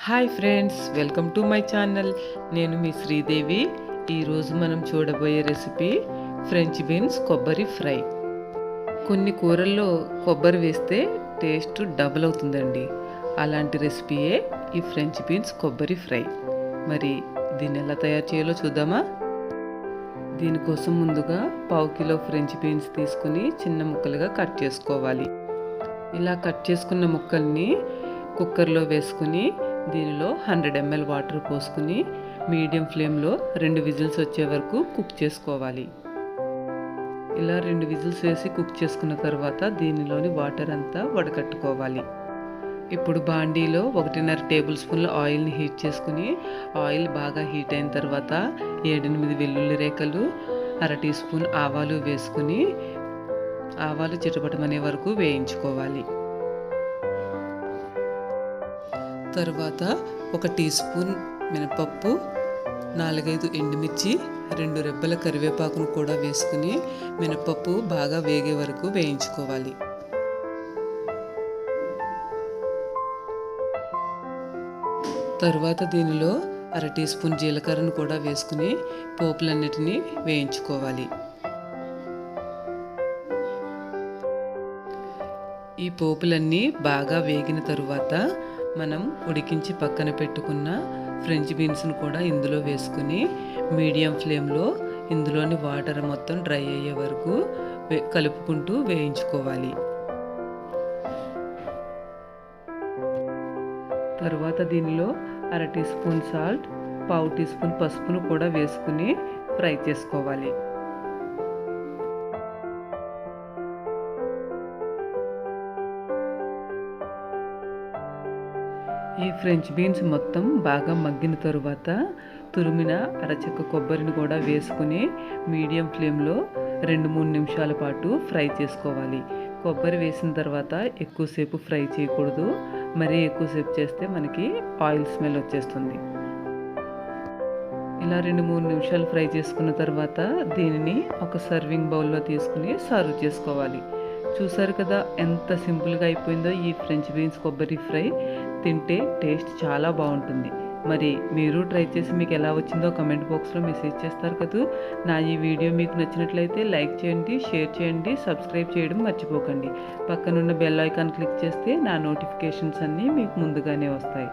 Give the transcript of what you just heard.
Hi friends, welcome to my channel. నేను మీ శ్రీదేవి. ఈరోజు మనం చూడబోయే రెసిపీ ఫ్రెంచ్ బీన్స్ కొబ్బరి ఫ్రై. కొన్ని కూరల్లో కొబ్బరి వేస్తే టేస్ట్ డబుల్ అవుతుందండి. అలాంటి రెసిపీయే ఈ ఫ్రెంచ్ బీన్స్ కొబ్బరి ఫ్రై. మరి దీన్ని ఎలా తయారు చేయాలో చూద్దామా? దీనికోసం ముందుగా 1/2 కిలో ఫ్రెంచ్ బీన్స్ తీసుకుని చిన్న ముక్కలుగా కట్ చేసుకోవాలి. ఇలా కట్ చేసుకున్న ముక్కల్ని కుక్కర్లో వేసుకుని దీనిలో 100 ml వాటర్ పోసుకుని మీడియం ఫ్లేమ్లో 2 విజిల్స్ వచ్చే వరకు కుక్ చేసుకోవాలి. ఇలా 2 విజిల్స్ వేసి కుక్ చేసుకున్న తర్వాత దీనిలోని వాటర్ అంతా వడకట్టుకోవాలి. ఇప్పుడు బాండీలో 1.5 టేబుల్ స్పూన్ల ఆయిల్ని హీట్ చేసుకుని ఆయిల్ బాగా హీట్ అయిన తర్వాత 7-8 వెల్లుల్లి రేఖలు, 1/2 టీ స్పూన్ ఆవాలు వేసుకుని ఆవాలు చిటపటమనే వరకు వేయించుకోవాలి. తర్వాత 1 టీ స్పూన్ మినపప్పు, 4-5 ఎండుమిర్చి, 2 రెబ్బల కరివేపాకును కూడా వేసుకుని మినపప్పు బాగా వేగే వరకు వేయించుకోవాలి. తర్వాత దీనిలో 1/2 టీ స్పూన్ జీలకర్రను కూడా వేసుకుని పోపులన్నిటినీ వేయించుకోవాలి. ఈ పోపులన్నీ బాగా వేగిన తరువాత మనం ఉడికించి పక్కన పెట్టుకున్న ఫ్రెంచ్ బీన్స్ను కూడా ఇందులో వేసుకుని మీడియం ఫ్లేమ్లో ఇందులోని వాటర్ మొత్తం డ్రై అయ్యే వరకు కలుపుకుంటూ వేయించుకోవాలి. తర్వాత దీనిలో 1/2 teaspoon salt, 1/2 teaspoon పసుపును కూడా వేసుకుని ఫ్రై చేసుకోవాలి. ఈ ఫ్రెంచ్ బీన్స్ మొత్తం బాగా మగ్గిన తరువాత తురిమిన అరచెక్క కొబ్బరిని కూడా వేసుకుని మీడియం ఫ్లేమ్లో 2-3 నిమిషాల పాటు ఫ్రై చేసుకోవాలి. కొబ్బరి వేసిన తర్వాత ఎక్కువసేపు ఫ్రై చేయకూడదు. మరీ ఎక్కువసేపు చేస్తే మనకి ఆయిల్ స్మెల్ వచ్చేస్తుంది. ఇలా 2-3 నిమిషాలు ఫ్రై చేసుకున్న తర్వాత దీనిని ఒక సర్వింగ్ బౌల్లో తీసుకుని సర్వ్ చేసుకోవాలి. చూసారు కదా ఎంత సింపుల్గా అయిపోయిందో ఈ ఫ్రెంచ్ బీన్స్ కొబ్బరి ఫ్రై. తింటే టేస్ట్ చాలా బాగుంటుంది. మరి మీరు ట్రై చేసి మీకు ఎలా వచ్చిందో కమెంట్ బాక్స్లో మెసేజ్ చేస్తారు కదా. నా ఈ వీడియో మీకు నచ్చినట్లయితే లైక్ చేయండి, షేర్ చేయండి, సబ్స్క్రైబ్ చేయడం మర్చిపోకండి. పక్కనున్న బెల్ ఐకాన్ క్లిక్ చేస్తే నా నోటిఫికేషన్స్ అన్నీ మీకు ముందుగానే వస్తాయి.